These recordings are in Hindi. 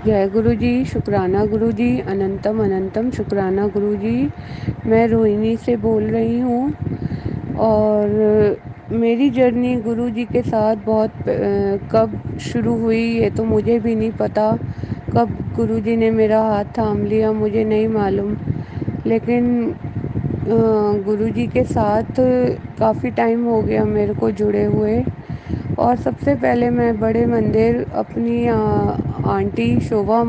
जय गुरु जी, शुक्राना गुरु जी, अनंतम अनंतम शुक्राना गुरु जी। मैं रोहिणी से बोल रही हूँ और मेरी जर्नी गुरु जी के साथ कब शुरू हुई ये तो मुझे भी नहीं पता। कब गुरु जी ने मेरा हाथ थाम लिया मुझे नहीं मालूम। लेकिन गुरु जी के साथ काफ़ी टाइम हो गया मेरे को जुड़े हुए। और सबसे पहले मैं बड़े मंदिर अपनी आंटी शोभा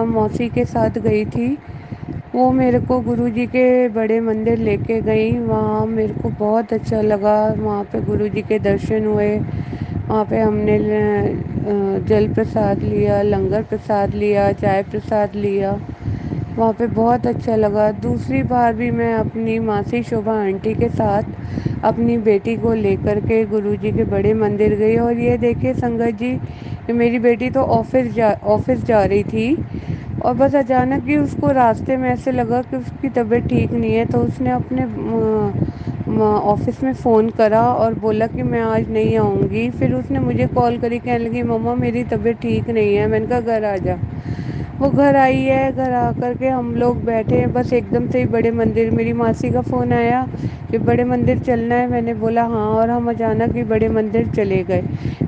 मौसी के साथ गई थी। वो मेरे को गुरुजी के बड़े मंदिर लेके गई। वहाँ मेरे को बहुत अच्छा लगा। वहाँ पे गुरुजी के दर्शन हुए। वहाँ पे हमने जल प्रसाद लिया, लंगर प्रसाद लिया, चाय प्रसाद लिया। वहाँ पे बहुत अच्छा लगा। दूसरी बार भी मैं अपनी मासी शोभा आंटी के साथ अपनी बेटी को लेकर के गुरुजी के बड़े मंदिर गई। और ये देखिए संगत जी, कि मेरी बेटी तो ऑफिस जा रही थी और बस अचानक ही उसको रास्ते में ऐसे लगा कि उसकी तबीयत ठीक नहीं है। तो उसने अपने ऑफिस में फ़ोन करा और बोला कि मैं आज नहीं आऊँगी। फिर उसने मुझे कॉल करी, कहने लगी मम्मा मेरी तबीयत ठीक नहीं है। मैंने कहा घर आ जा। वो घर आई है। घर आकर के हम लोग बैठे हैं। बस एकदम से ही बड़े मंदिर मेरी मासी का फ़ोन आया कि बड़े मंदिर चलना है। मैंने बोला हाँ, और हम अचानक ही बड़े मंदिर चले गए।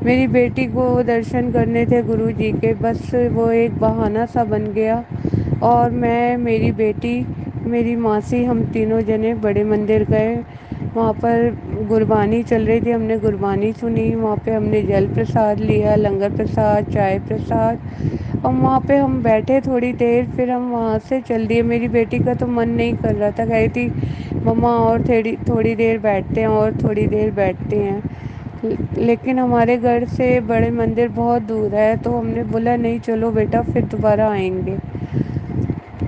मेरी बेटी को दर्शन करने थे गुरु जी के, बस वो एक बहाना सा बन गया। और मैं, मेरी बेटी, मेरी मासी, हम तीनों जने बड़े मंदिर गए। वहाँ पर गुरबानी चल रही थी, हमने गुरबानी सुनी। वहाँ पे हमने जल प्रसाद लिया, लंगर प्रसाद, चाय प्रसाद। और वहाँ पे हम बैठे थोड़ी देर, फिर हम वहाँ से चल दिए। मेरी बेटी का तो मन नहीं कर रहा था, कह रही थी मम्मा और थोड़ी थोड़ी देर बैठते हैं और थोड़ी देर बैठते हैं। लेकिन हमारे घर से बड़े मंदिर बहुत दूर है, तो हमने बोला नहीं चलो बेटा, फिर दोबारा आएंगे।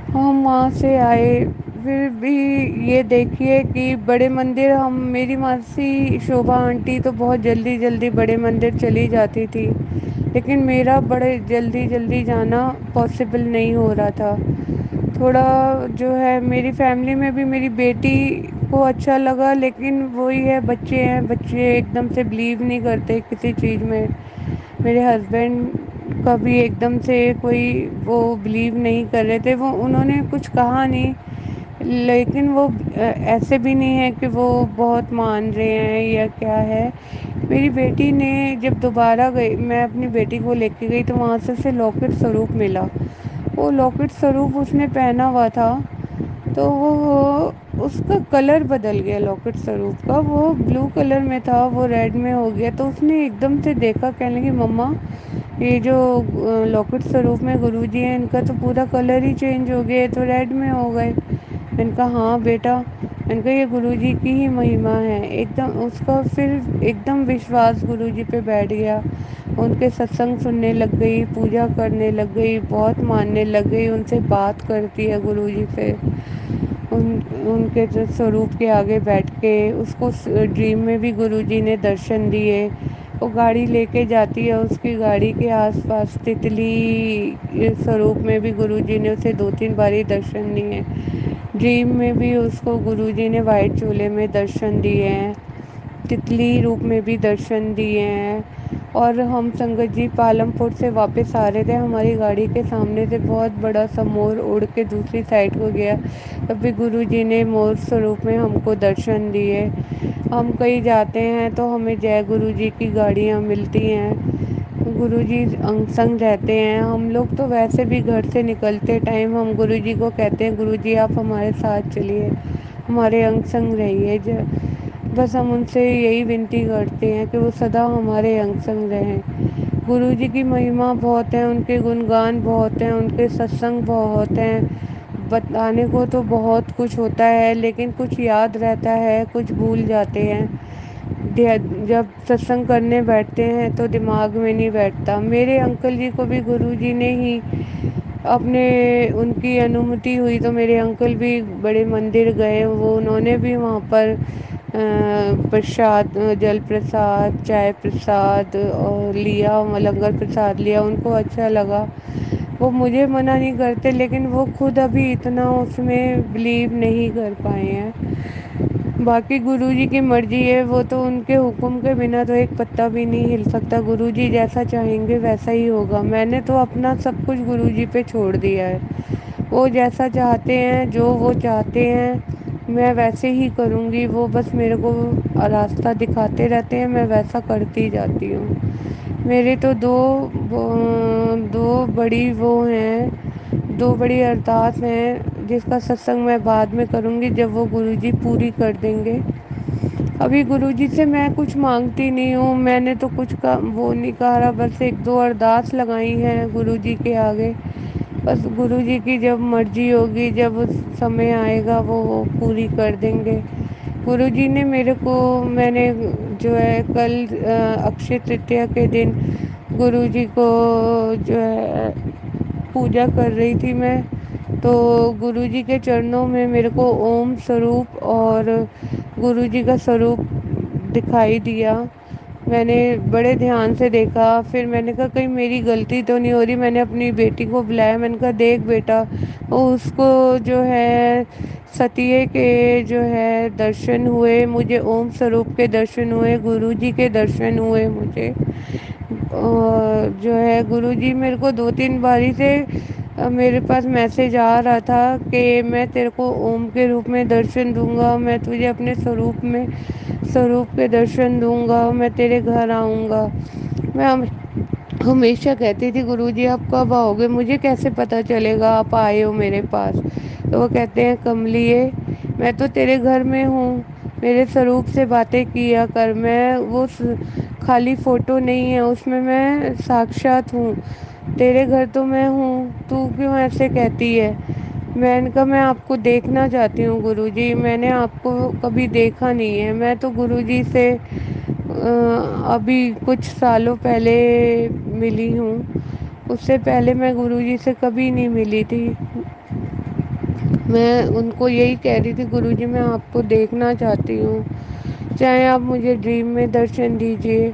हम वहाँ से आए। फिर भी ये देखिए कि बड़े मंदिर, हम, मेरी मासी शोभा आंटी तो बहुत जल्दी जल्दी बड़े मंदिर चली जाती थी, लेकिन मेरा बड़े जल्दी जल्दी जाना पॉसिबल नहीं हो रहा था। थोड़ा जो है, मेरी फैमिली में भी मेरी बेटी को अच्छा लगा, लेकिन वही है, बच्चे हैं, बच्चे एकदम से बिलीव नहीं करते किसी चीज़ में। मेरे हस्बैंड का भी एकदम से कोई वो बिलीव नहीं कर रहे थे। वो, उन्होंने कुछ कहा नहीं, लेकिन वो ऐसे भी नहीं है कि वो बहुत मान रहे हैं या क्या है। मेरी बेटी ने जब दोबारा गई, मैं अपनी बेटी को लेके गई, तो वहाँ से उसे लॉकेट स्वरूप मिला। वो लॉकेट स्वरूप उसने पहना हुआ था, तो वो उसका कलर बदल गया। लॉकेट स्वरूप का वो ब्लू कलर में था, वो रेड में हो गया। तो उसने एकदम से देखा, कहने लगी मम्मा ये जो लॉकेट स्वरूप में गुरुजी हैं, इनका तो पूरा कलर ही चेंज हो गया, ये तो रेड में हो गए। मैंने कहा हाँ बेटा। मैंने कहा ये गुरुजी की ही महिमा है। एकदम उसका फिर एकदम विश्वास गुरुजी पे बैठ गया। उनके सत्संग सुनने लग गई, पूजा करने लग गई, बहुत मानने लग गई, उनसे बात करती है गुरुजी से। उन उनके जो स्वरूप के आगे बैठ के उसको ड्रीम में भी गुरुजी ने दर्शन दिए। वो गाड़ी लेके जाती है, उसकी गाड़ी के आसपास तितली स्वरूप में भी गुरुजी ने उसे दो तीन बारी दर्शन दिए। ड्रीम में भी उसको गुरुजी ने वाइट चोले में दर्शन दिए हैं, तितली रूप में भी दर्शन दिए हैं। और हम संगत जी पालमपुर से वापस आ रहे थे, हमारी गाड़ी के सामने से बहुत बड़ा सा मोर उड़ के दूसरी साइड को गया। तब भी गुरुजी ने मोर स्वरूप में हमको दर्शन दिए। हम कहीं जाते हैं तो हमें जय गुरु जी की गाड़ियाँ मिलती हैं। गुरुजी अंग संग रहते हैं। हम लोग तो वैसे भी घर से निकलते टाइम हम गुरुजी को कहते हैं गुरुजी आप हमारे साथ चलिए, हमारे अंग संग रहिए। बस हम उनसे यही विनती करते हैं कि वो सदा हमारे अंग संग रहें। गुरुजी की महिमा बहुत है, उनके गुणगान बहुत हैं, उनके सत्संग बहुत हैं। बताने को तो बहुत कुछ होता है, लेकिन कुछ याद रहता है, कुछ भूल जाते हैं। जब सत्संग करने बैठते हैं तो दिमाग में नहीं बैठता। मेरे अंकल जी को भी गुरुजी ने ही अपने, उनकी अनुमति हुई तो मेरे अंकल भी बड़े मंदिर गए। वो उन्होंने भी वहाँ पर प्रसाद, जल प्रसाद, चाय प्रसाद और लिया, लंगर प्रसाद लिया, उनको अच्छा लगा। वो मुझे मना नहीं करते, लेकिन वो खुद अभी इतना उसमें बिलीव नहीं कर पाए हैं। बाकी गुरुजी की मर्जी है, वो तो उनके हुक्म के बिना तो एक पत्ता भी नहीं हिल सकता। गुरुजी जैसा चाहेंगे वैसा ही होगा। मैंने तो अपना सब कुछ गुरुजी पे छोड़ दिया है। वो जैसा चाहते हैं, जो वो चाहते हैं मैं वैसे ही करूँगी। वो बस मेरे को रास्ता दिखाते रहते हैं, मैं वैसा करती जाती हूँ। मेरे तो दो बड़ी वो हैं, दो बड़ी अरदास हैं जिसका सत्संग मैं बाद में करूँगी जब वो गुरुजी पूरी कर देंगे। अभी गुरुजी से मैं कुछ मांगती नहीं हूँ। मैंने तो कुछ का वो नहीं कहा, बस एक दो अरदास लगाई हैं गुरुजी के आगे। बस गुरुजी की जब मर्जी होगी, जब उस समय आएगा वो पूरी कर देंगे। गुरुजी ने मेरे को, मैंने जो है कल अक्षय तृतीया के दिन गुरुजी को जो है पूजा कर रही थी मैं, तो गुरुजी के चरणों में मेरे को ओम स्वरूप और गुरुजी का स्वरूप दिखाई दिया। मैंने बड़े ध्यान से देखा, फिर मैंने कहा कहीं मेरी गलती तो नहीं हो रही। मैंने अपनी बेटी को बुलाया, मैंने कहा देख बेटा, उसको जो है सतिये के जो है दर्शन हुए, मुझे ओम स्वरूप के दर्शन हुए, गुरुजी के दर्शन हुए मुझे। जो है गुरुजी मेरे को दो तीन बारी से मेरे पास मैसेज आ रहा था कि मैं तेरे को ओम के रूप में दर्शन दूंगा, मैं तुझे अपने स्वरूप के दर्शन दूंगा, मैं तेरे घर आऊँगा। मैं हमेशा कहती थी गुरुजी आप कब आओगे, मुझे कैसे पता चलेगा आप आए हो मेरे पास। तो वो कहते हैं कमलिए, मैं तो तेरे घर में हूँ, मेरे स्वरूप से बातें किया कर। मैं वो खाली फोटो नहीं है, उसमें मैं साक्षात हूँ। तेरे घर तो मैं हूँ, तू क्यों ऐसे कहती है। मैंने कहा मैं आपको देखना चाहती हूँ गुरुजी, मैंने आपको कभी देखा नहीं है। मैं तो गुरुजी से अभी कुछ सालों पहले मिली हूँ, उससे पहले मैं गुरुजी से कभी नहीं मिली थी। मैं उनको यही कह रही थी गुरुजी मैं आपको देखना चाहती हूँ, चाहे आप मुझे ड्रीम में दर्शन दीजिए,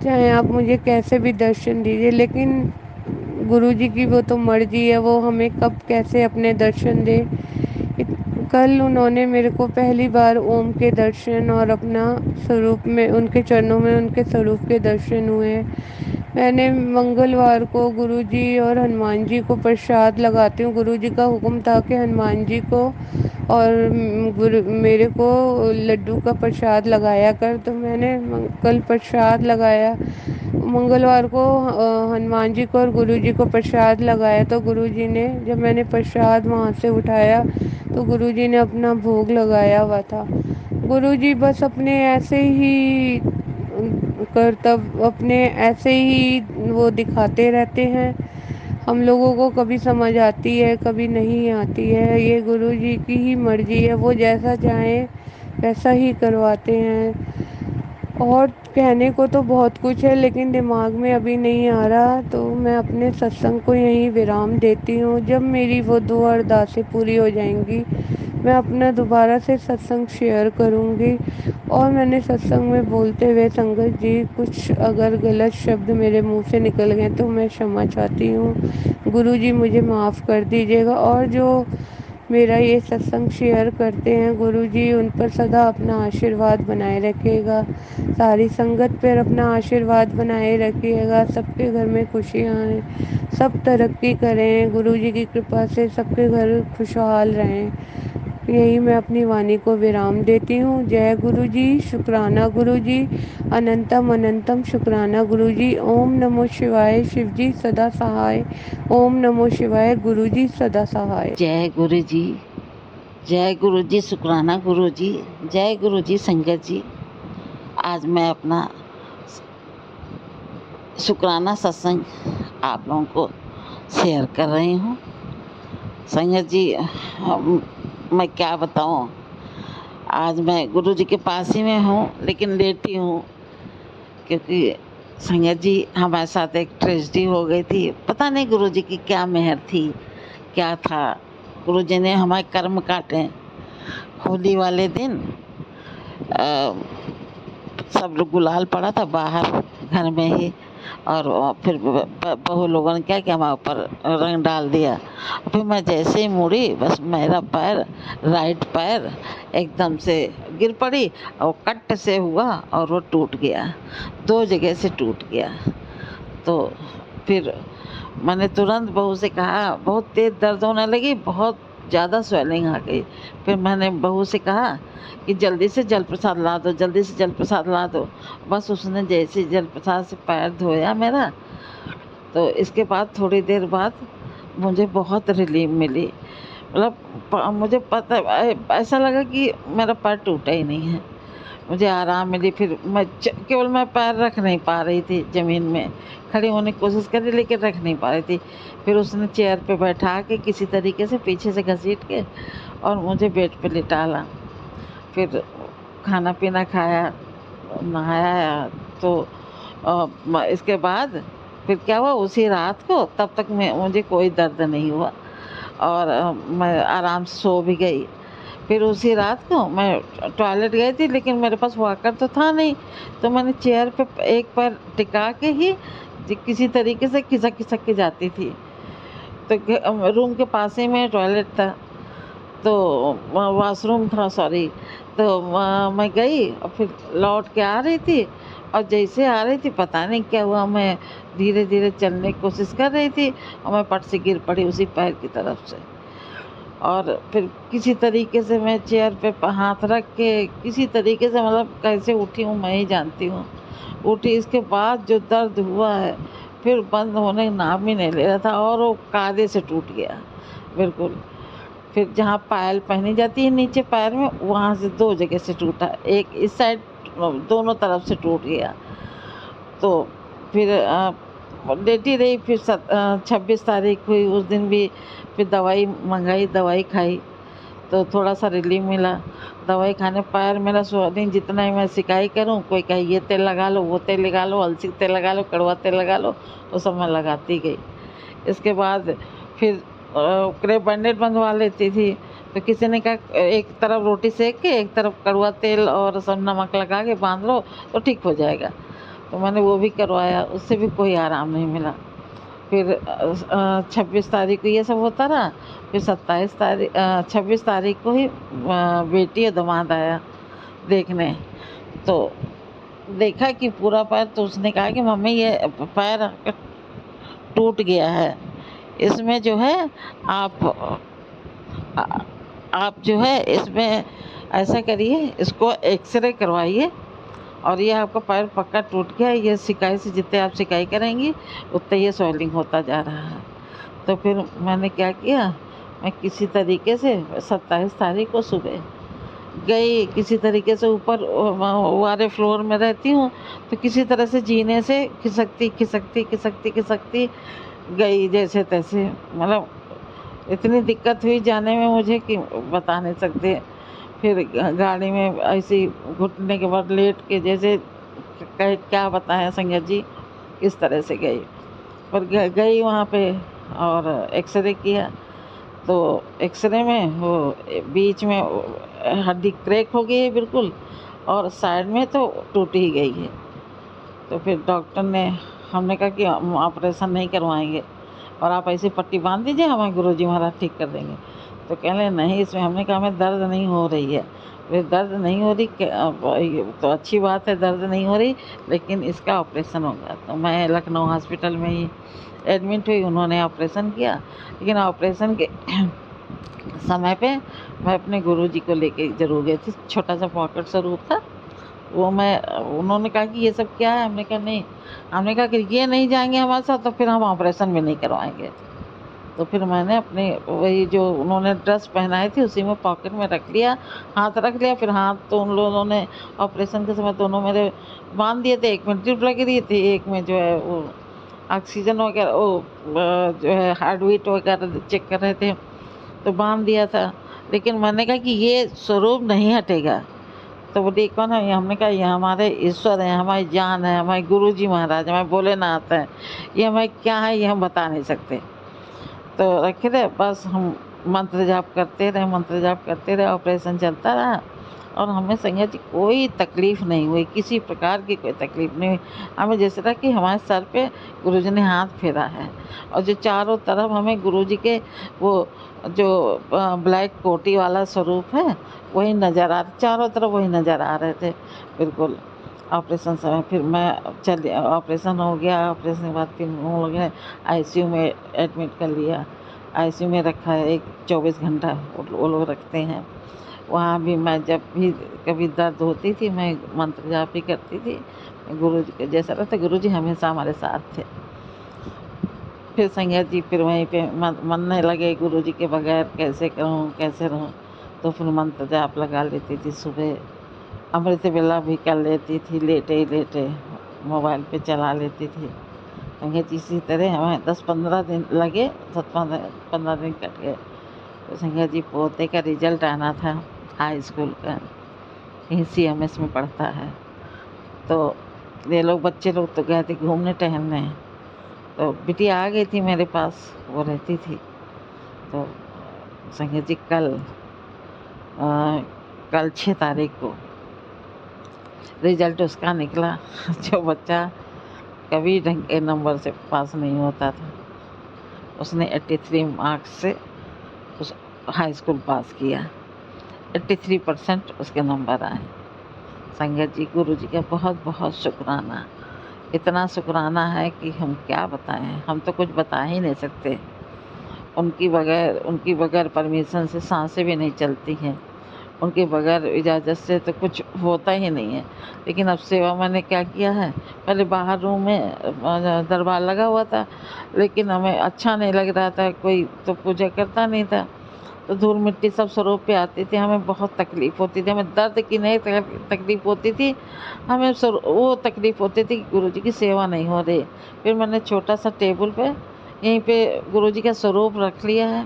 चाहे आप मुझे कैसे भी दर्शन दीजिए, लेकिन गुरुजी की वो तो मर्जी है, वो हमें कब कैसे अपने दर्शन दे। कल उन्होंने मेरे को पहली बार ओम के दर्शन और अपना स्वरूप में उनके चरणों में उनके स्वरूप के दर्शन हुए। मैंने मंगलवार को गुरुजी और हनुमान जी को प्रसाद लगाती हूँ। गुरुजी का हुक्म था कि हनुमान जी को और गुरु मेरे को लड्डू का प्रसाद लगाया कर, तो मैंने कल प्रसाद लगाया। मंगलवार को हनुमान जी को और गुरुजी को प्रसाद लगाया, तो गुरुजी ने जब मैंने प्रसाद वहाँ से उठाया तो गुरुजी ने अपना भोग लगाया हुआ था। गुरुजी बस अपने ऐसे ही कर्तव्य अपने ऐसे ही वो दिखाते रहते हैं। हम लोगों को कभी समझ आती है, कभी नहीं आती है, ये गुरुजी की ही मर्जी है, वो जैसा चाहें वैसा ही करवाते हैं। और कहने को तो बहुत कुछ है लेकिन दिमाग में अभी नहीं आ रहा, तो मैं अपने सत्संग को यहीं विराम देती हूँ। जब मेरी वो दो अरदासें पूरी हो जाएंगी मैं अपना दोबारा से सत्संग शेयर करूँगी। और मैंने सत्संग में बोलते हुए संगत जी कुछ अगर गलत शब्द मेरे मुंह से निकल गए तो मैं क्षमा चाहती हूँ। गुरुजी मुझे माफ़ कर दीजिएगा। और जो मेरा ये सत्संग शेयर करते हैं गुरुजी उन पर सदा अपना आशीर्वाद बनाए रखिएगा, सारी संगत पर अपना आशीर्वाद बनाए रखिएगा, सबके घर में खुशियाँ आएँ, सब तरक्की करें, गुरुजी की कृपा से सबके घर खुशहाल रहें। यही मैं अपनी वाणी को विराम देती हूँ। जय गुरुजी, शुक्राना गुरुजी, अनंतम अनंतम शुक्राना गुरुजी। ओम नमो शिवाय, शिवजी सदा सहाय। ओम नमो शिवाय, गुरुजी सदा सहाय। जय गुरु जी, जय गुरु जी, शुक्राना गुरु जी, जय गुरु जी। संगत जी, आज मैं अपना शुक्राना सत्संग आप लोगों को शेयर कर रही हूँ। संगत जी, मैं क्या बताऊँ, आज मैं गुरु जी के पास ही में हूँ लेकिन लेटी हूँ, क्योंकि संगत जी हमारे साथ एक ट्रेजेडी हो गई थी। पता नहीं गुरु जी की क्या मेहर थी, क्या था। गुरु जी ने हमारे कर्म काटे। होली वाले दिन सब लोग गुलाल पड़ा था बाहर घर में ही, और फिर बहू लोगों ने क्या किया, हमारे ऊपर रंग डाल दिया। फिर मैं जैसे ही मुड़ी, बस मेरा पैर, राइट पैर एकदम से गिर पड़ी और कट से हुआ और वो टूट गया, 2 जगह से टूट गया। तो फिर मैंने तुरंत बहू से कहा, बहुत तेज़ दर्द होने लगी, बहुत ज़्यादा स्वेलिंग आ गई। फिर मैंने बहू से कहा कि जल्दी से जल प्रसाद ला दो, जल्दी से जल प्रसाद ला दो। बस उसने जैसे जल प्रसाद से पैर धोया मेरा, तो इसके बाद थोड़ी देर बाद मुझे बहुत रिलीफ मिली। मतलब मुझे पता, ऐसा लगा कि मेरा पैर टूटा ही नहीं है, मुझे आराम मिली। फिर केवल मैं पैर रख नहीं पा रही थी ज़मीन में, खड़ी होने की कोशिश करी लेकिन रख नहीं पा रही थी। फिर उसने चेयर पे बैठा के किसी तरीके से पीछे से घसीट के और मुझे बेड पे लिटाला। फिर खाना पीना खाया, नहाया। तो इसके बाद फिर क्या हुआ, उसी रात को तब तक मुझे कोई दर्द नहीं हुआ और मैं आराम से सो भी गई। फिर उसी रात को मैं टॉयलेट गई थी, लेकिन मेरे पास वॉकर तो था नहीं, तो मैंने चेयर पे एक पैर टिका के ही किसी तरीके से खिसक खिसक के जाती थी। तो रूम के पास ही में टॉयलेट था, तो वॉशरूम था, सॉरी। तो मैं गई और फिर लौट के आ रही थी, और जैसे आ रही थी पता नहीं क्या हुआ, मैं धीरे धीरे चलने की कोशिश कर रही थी और मैं पट से गिर पड़ी उसी पैर की तरफ से। और फिर किसी तरीके से मैं चेयर पे हाथ रख के किसी तरीके से, मतलब कैसे उठी हूँ मैं ही जानती हूँ, उठी। इसके बाद जो दर्द हुआ है फिर बंद होने का नाम ही नहीं ले रहा था, और वो कायदे से टूट गया बिल्कुल। फिर जहाँ पायल पहनी जाती है नीचे पैर में, वहाँ से 2 जगह से टूटा, एक इस साइड, दोनों तरफ से टूट गया। तो फिर लेटी रही। फिर 26 तारीख हुई, उस दिन भी फिर दवाई मंगाई, दवाई खाई तो थोड़ा सा रिलीफ मिला। दवाई खाने पैर मेरा स्वेलिंग, जितना ही मैं सिकाई करूं, कोई कहे ये तेल लगा लो, वो तेल लगा लो, अलसी तेल लगा लो, कड़वा तेल लगा लो, वो सब मैं लगाती गई। इसके बाद फिर क्रेप बैंडेज बंधवा लेती थी। तो किसी ने कहा एक तरफ रोटी सेक के एक तरफ कड़वा तेल और सब नमक लगा के बांध लो तो ठीक हो जाएगा। तो मैंने वो भी करवाया, उससे भी कोई आराम नहीं मिला। फिर 26 तारीख को ये सब होता रहा। फिर 26 तारीख को ही बेटी और दामाद आया देखने। तो देखा कि पूरा पैर, तो उसने कहा कि मम्मी ये पैर टूट गया है, इसमें जो है आप जो है इसमें ऐसा करिए, इसको एक्सरे करवाइए, और ये आपका पैर पक्का टूट गया है। ये सिकाई से जितने आप सिकाई करेंगी उतने ये स्वेलिंग होता जा रहा है। तो फिर मैंने क्या किया, मैं किसी तरीके से 27 तारीख को सुबह गई, किसी तरीके से ऊपर वाले फ्लोर में रहती हूँ, तो किसी तरह से जीने से खिसकती खिसकती खिसकती खिसकती गई जैसे तैसे। मतलब इतनी दिक्कत हुई जाने में मुझे कि बता नहीं सकते। फिर गाड़ी में ऐसे घुटने के बाद लेट के, जैसे क्या बताएं संगत जी, इस तरह से गई। पर गई वहाँ पे और एक्सरे किया, तो एक्सरे में वो बीच में हड्डी क्रैक हो गई है बिल्कुल, और साइड में तो टूट ही गई है। तो फिर डॉक्टर ने, हमने कहा कि हम ऑपरेशन नहीं करवाएंगे और आप ऐसी पट्टी बांध दीजिए, हमें गुरुजी महाराज ठीक कर देंगे। तो कहने नहीं, इसमें, हमने कहा हमें दर्द नहीं हो रही है। फिर दर्द नहीं हो रही तो अच्छी बात है, दर्द नहीं हो रही, लेकिन इसका ऑपरेशन होगा। तो मैं लखनऊ हॉस्पिटल में ही एडमिट हुई, उन्होंने ऑपरेशन किया। लेकिन ऑपरेशन के समय पे मैं अपने गुरुजी को लेके जरूर गई थी। छोटा सा पॉकेट स्वरूप था वो, उन्होंने कहा कि ये सब क्या है, हमने कहा नहीं, हमने कहा कि ये नहीं जाएंगे हमारे साथ तो फिर हम ऑपरेशन भी नहीं करवाएंगे। तो फिर मैंने अपने वही जो उन्होंने ड्रेस पहनाई थी उसी में पॉकेट में रख लिया, हाथ रख लिया। फिर हाथ तो उन लोगों ने ऑपरेशन के समय दोनों मेरे बांध दिए थे, एक में ड्रिप लगी रही थी, एक में जो है वो ऑक्सीजन वगैरह, वो जो है हार्ट बीट वगैरह चेक कर रहे थे, तो बांध दिया था। लेकिन मैंने कहा कि ये स्वरूप नहीं हटेगा। तो बोली कौन है? हमने कहा ये हमारे ईश्वर हैं, हमारी जान है, हमारे गुरुजी महाराज, हमारे भोलेनाथ हैं, ये हमारे क्या है ये हम बता नहीं सकते। तो रखे रहे, बस हम मंत्र जाप करते रहे, मंत्र जाप करते रहे, ऑपरेशन चलता रहा। और हमें संगत जी कोई तकलीफ़ नहीं हुई, किसी प्रकार की कोई तकलीफ़ नहीं हुई। हमें जैसे था कि हमारे सर पे गुरुजी ने हाथ फेरा है, और जो चारों तरफ हमें गुरुजी के वो जो ब्लैक कोटी वाला स्वरूप है वही नज़र आ, चारों तरफ वही नज़र आ रहे थे बिल्कुल। ऑपरेशन समय फिर मैं चल ऑपरेशन हो गया, ऑपरेशन के बाद फिर उन लोगों ने आईसीयू में एडमिट कर लिया। आईसीयू में रखा है, एक 24 घंटा वो लोग रखते हैं। वहाँ भी मैं जब भी कभी दर्द होती थी मैं मंत्र जाप ही करती थी। गुरु जी के जैसा रहता, गुरु जी हमेशा हमारे साथ थे। फिर संगत जी फिर वहीं पे मनने लगे गुरु जी के बगैर कैसे करूँ कैसे रहूँ, तो फिर मंत्र जाप लगा लेती थी। सुबह अमृत वेला भी कर लेती थी, लेटे ही लेटे मोबाइल पे चला लेती थी। संगत जी इसी तरह हमें 10-15 दिन लगे, 10-15 दिन कट गए। तो संगत जी पोते का रिजल्ट आना था हाई स्कूल का, यहीं CMS में पढ़ता है। तो ये लोग बच्चे लोग तो गए थे घूमने टहलने, तो बिटिया आ गई थी मेरे पास, वो रहती थी। तो संगत जी कल 6 तारीख को रिजल्ट उसका निकला। जो बच्चा कभी ढंग के नंबर से पास नहीं होता था, उसने 83 मार्क्स से उस हाई स्कूल पास किया। 83% उसके नंबर आए। संगत जी गुरु जी का बहुत बहुत शुक्राना, इतना शुक्राना है कि हम क्या बताएं, हम तो कुछ बता ही नहीं सकते। उनकी बगैर परमिशन से सांसें भी नहीं चलती हैं, उनके बगैर इजाज़त से तो कुछ होता ही नहीं है। लेकिन अब सेवा मैंने क्या किया है, पहले बाहर रूम में दरबार लगा हुआ था, लेकिन हमें अच्छा नहीं लग रहा था, कोई तो पूजा करता नहीं था, तो धूल मिट्टी सब स्वरूप पे आती थी, हमें बहुत तकलीफ़ होती थी। हमें दर्द की नहीं तकलीफ़ होती थी, हमें वो तकलीफ़ होती थी कि गुरु जी की सेवा नहीं हो रही। फिर मैंने छोटा सा टेबल पे यहीं पे गुरु जी का स्वरूप रख लिया है,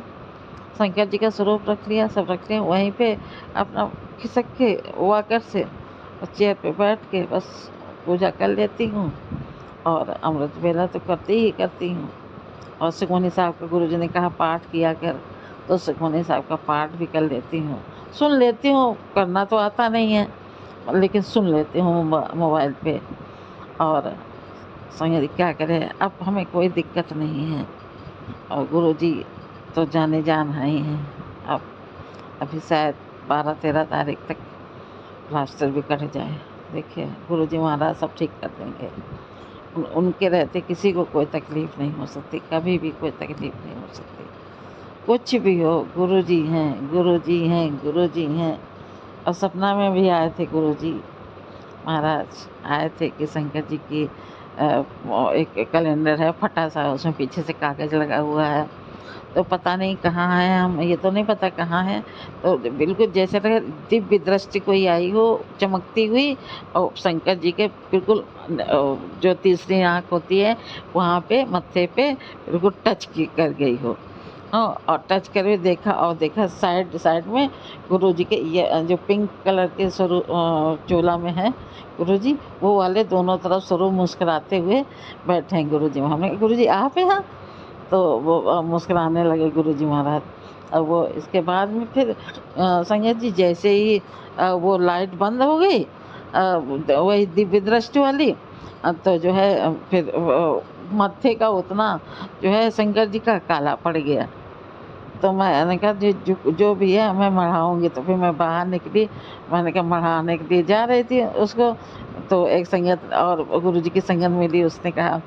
शंकर जी का स्वरूप रख लिया, सब रख लिया। वहीं पे अपना खिसक के वॉकर से और चेयर पे बैठ के बस पूजा कर लेती हूँ, और अमृत वेला तो करती ही करती हूँ। और सुखमनी साहब का गुरु जी ने कहा पाठ किया कर, तो सुखमनी साहब का पाठ भी कर लेती हूँ, सुन लेती हूँ, करना तो आता नहीं है लेकिन सुन लेती हूँ मोबाइल पे। और संगत क्या करें, अब हमें कोई दिक्कत नहीं है, और गुरु जी तो जाने जान है ही हैं। अब अभी शायद 12-13 तारीख तक प्लास्टर भी कट जाए। देखिए गुरु जी महाराज सब ठीक कर देंगे। उनके रहते किसी को कोई तकलीफ़ नहीं हो सकती, कभी भी कोई तकलीफ़ नहीं हो सकती। कुछ भी हो, गुरु जी हैं, गुरु जी हैं, गुरु जी हैं। और सपना में भी आए थे गुरु जी महाराज, आए थे कि शंकर जी की एक कैलेंडर है फटा सा, उसमें पीछे से कागज़ लगा हुआ है, तो पता नहीं कहाँ है, हम ये तो नहीं पता कहाँ है। तो बिल्कुल जैसे लगे दिव्य दृष्टि कोई आई हो चमकती हुई, और शंकर जी के बिल्कुल जो तीसरी आँख होती है वहाँ पे मत्थे पे बिल्कुल टच की कर गई हो। हाँ, और टच करके देखा, और देखा साइड साइड में गुरु जी के ये जो पिंक कलर के चोला में है गुरु जी, वो वाले दोनों तरफ स्वरूप मुस्कुराते हुए बैठे हैं गुरु जी। हमने कहा गुरु जी आप हैं? तो वो मुस्कुराने लगे गुरु जी महाराज। अब वो इसके बाद में फिर संगत जी जैसे ही वो लाइट बंद हो गई, वही दिव्य दृष्टि वाली, तो जो है फिर मत्थे का उतना जो है शंकर जी का काला पड़ गया। तो मैंने कहा जो भी है मैं मढ़ाऊँगी। तो फिर मैं बाहर निकली, मैंने कहा मढ़ाने के लिए जा रही थी उसको, तो एक संगत और गुरु जी की संगत मिली, उसने कहा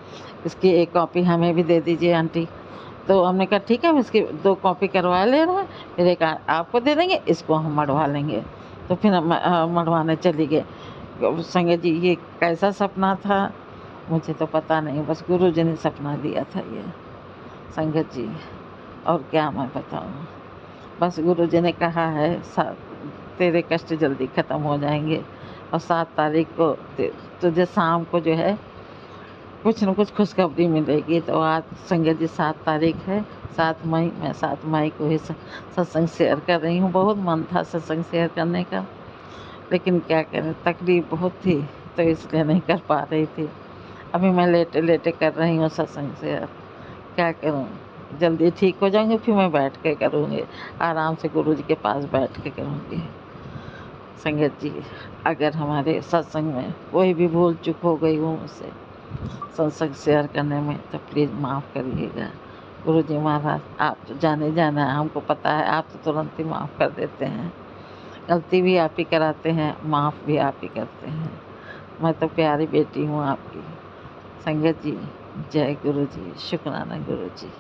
इसकी एक कॉपी हमें भी दे दीजिए आंटी। तो हमने कहा ठीक है, हम इसकी 2 कॉपी करवा ले रहे हैं, फिर एक आपको दे देंगे, इसको हम मढ़वा लेंगे। तो फिर हम मढ़वाने चली गए। संगत जी ये कैसा सपना था मुझे तो पता नहीं, बस गुरु जी ने सपना दिया था ये संगत जी, और क्या मैं बताऊँ। बस गुरु जी ने कहा है तेरे कष्ट जल्दी ख़त्म हो जाएंगे, और 7 तारीख को तुझे शाम को जो है कुछ न कुछ खुशखबरी मिलेगी। तो आज संगत जी 7 तारीख है, 7 मई, मैं 7 मई को ही सत्संग शेयर कर रही हूँ। बहुत मन था सत्संग शेयर करने का, लेकिन क्या करें तकलीफ़ बहुत थी, तो इसलिए नहीं कर पा रही थी। अभी मैं लेटे लेटे कर रही हूँ सत्संग शेयर, क्या करूँ। जल्दी ठीक हो जाऊँगी फिर मैं बैठ के करूँगी, आराम से गुरु जी के पास बैठ के करूँगी। संगत जी, अगर हमारे सत्संग में कोई भी भूल चूक हो गई हो मुझसे सत्संग शेयर करने में, तो प्लीज़ माफ़ करिएगा। गुरु जी महाराज, आप तो जाने जाना है, हमको पता है, आप तो तुरंत ही माफ़ कर देते हैं। गलती भी आप ही कराते हैं, माफ़ भी आप ही करते हैं। मैं तो प्यारी बेटी हूँ आपकी। संगत जी, जय गुरु जी, शुक्राना गुरु जी।